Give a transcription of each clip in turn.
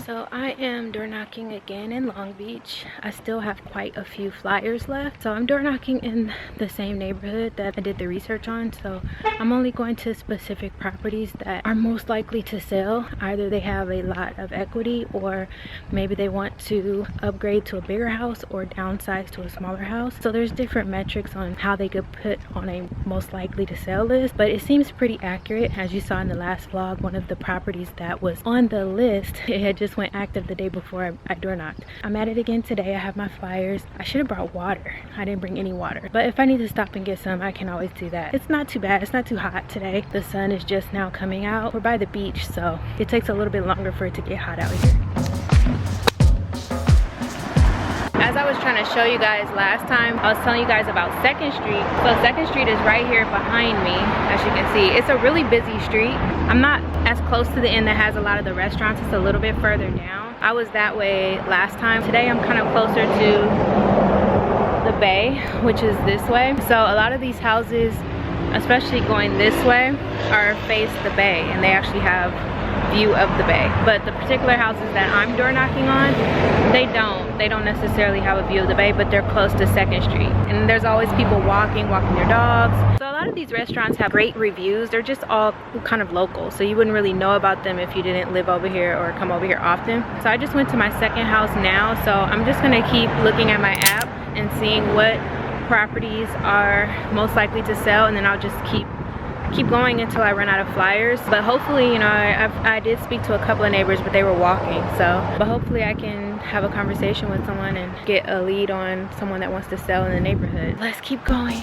So I am door knocking again in Long Beach. I still have quite a few flyers left. So I'm door knocking in the same neighborhood that I did the research on. So I'm only going to specific properties that are most likely to sell. Either they have a lot of equity, or maybe they want to upgrade to a bigger house or downsize to a smaller house. So there's different metrics on how they could put on a most likely to sell list, but it seems pretty accurate. As you saw in the last vlog, one of the properties that was on the list, it had just went active the day before I door knocked. I'm at it again today. I have my flyers. I should have brought water. I didn't bring any water, but if I need to stop and get some, I can always do that. It's not too bad. It's not too hot today. The sun is just now coming out. We're by the beach, so it takes a little bit longer for it to get hot out here. As I was trying to show you guys last time, I was telling you guys about 2nd Street. So 2nd Street is right here behind me, as you can see. It's a really busy street. I'm not as close to the end that has a lot of the restaurants. It's a little bit further down. I was that way last time. Today I'm kind of closer to the bay, which is this way. So a lot of these houses, especially going this way, are face the bay, and they actually have view of the bay. But the particular houses that I'm door knocking on, they don't necessarily have a view of the bay, but they're close to 2nd Street, and there's always people walking their dogs. So a lot of these restaurants have great reviews. They're just all kind of local, so you wouldn't really know about them if you didn't live over here or come over here often. So I just went to my second house now, so I'm just gonna keep looking at my app and seeing what properties are most likely to sell, and then I'll just keep going until I run out of flyers. But hopefully, you know, I did speak to a couple of neighbors, but they were walking, but hopefully I can have a conversation with someone and get a lead on someone that wants to sell in the neighborhood. Let's keep going.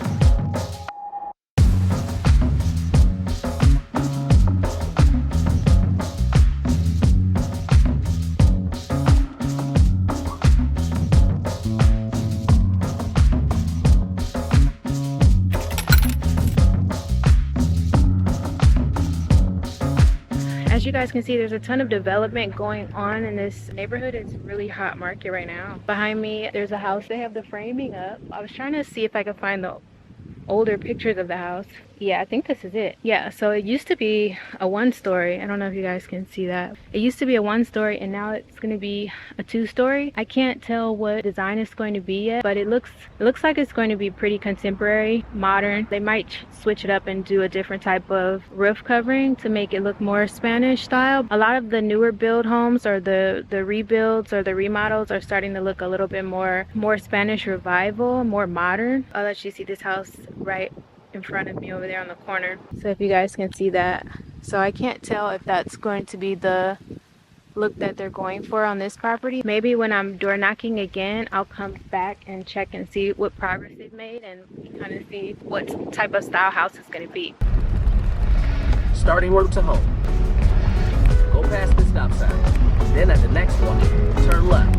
As you guys can see, there's a ton of development going on in this neighborhood. It's a really hot market right now. Behind me, there's a house. They have the framing up. I was trying to see if I could find the older pictures of the house. Yeah, I think this is it. Yeah, so it used to be a 1-story. I don't know if you guys can see that. It used to be a 1-story, and now it's going to be a 2-story. I can't tell what design it's going to be yet, but it looks like it's going to be pretty contemporary, modern. They might switch it up and do a different type of roof covering to make it look more Spanish style. A lot of the newer build homes, or the rebuilds or the remodels, are starting to look a little bit more Spanish revival, more modern. I'll let you see this house right in front of me over there on the corner, so if you guys can see that. So I can't tell if that's going to be the look that they're going for on this property. Maybe when I'm door knocking again, I'll come back and check and see what progress they've made and kind of see what type of style house it's going to be. Starting road to home. Go past the stop sign. Then at the next one, turn left.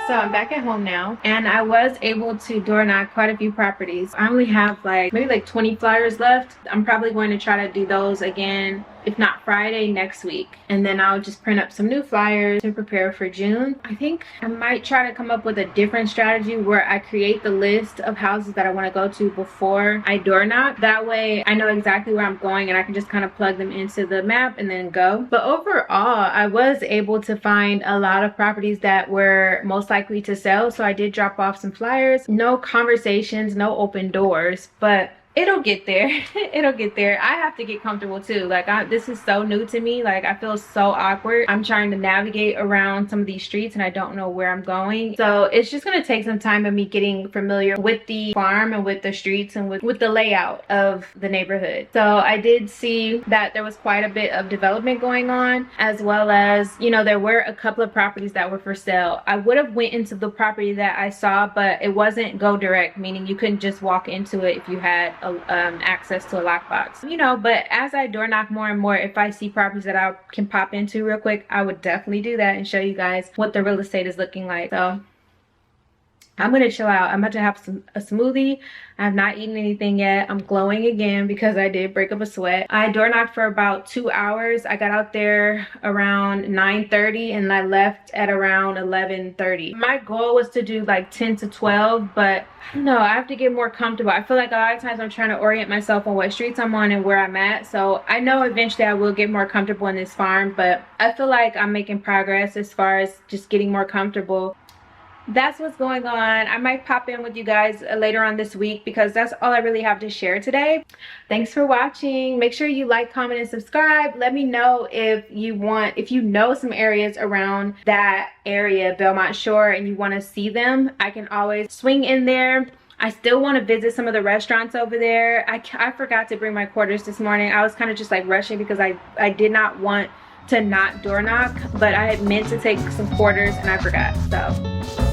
So I'm back at home now, and I was able to door knock quite a few properties. I only have maybe 20 flyers left. I'm probably going to try to do those again, if not Friday, next week. And then I'll just print up some new flyers to prepare for June. I think I might try to come up with a different strategy where I create the list of houses that I want to go to before I door knock. That way I know exactly where I'm going, and I can just kind of plug them into the map and then go. But overall, I was able to find a lot of properties that were most likely to sell. So I did drop off some flyers. No conversations, no open doors, but it'll get there. It'll get there. I have to get comfortable too. This is so new to me. I feel so awkward. I'm trying to navigate around some of these streets, and I don't know where I'm going. So it's just gonna take some time of me getting familiar with the farm and with the streets and with the layout of the neighborhood. So I did see that there was quite a bit of development going on, as well as, you know, there were a couple of properties that were for sale. I would have went into the property that I saw, but it wasn't go direct, meaning you couldn't just walk into it if you had access to a lockbox, you know. But as I door knock more and more, if I see properties that I can pop into real quick, I would definitely do that and show you guys what the real estate is looking like. So I'm gonna chill out. I'm about to have a smoothie. I have not eaten anything yet. I'm glowing again because I did break up a sweat. I door knocked for about 2 hours. I got out there around 9:30 and I left at around 11:30. My goal was to do like 10 to 12, but I don't know, I have to get more comfortable. I feel like a lot of times I'm trying to orient myself on what streets I'm on and where I'm at. So I know eventually I will get more comfortable in this farm, but I feel like I'm making progress as far as just getting more comfortable. That's what's going on. I might pop in with you guys later on this week because that's all I really have to share today. Thanks for watching. Make sure you like, comment, and subscribe. Let me know if you know some areas around that area, Belmont Shore, and you want to see them. I can always swing in there. I still want to visit some of the restaurants over there. I forgot to bring my quarters this morning. I was kind of just like rushing because I did not want to not door knock, but I had meant to take some quarters and I forgot. So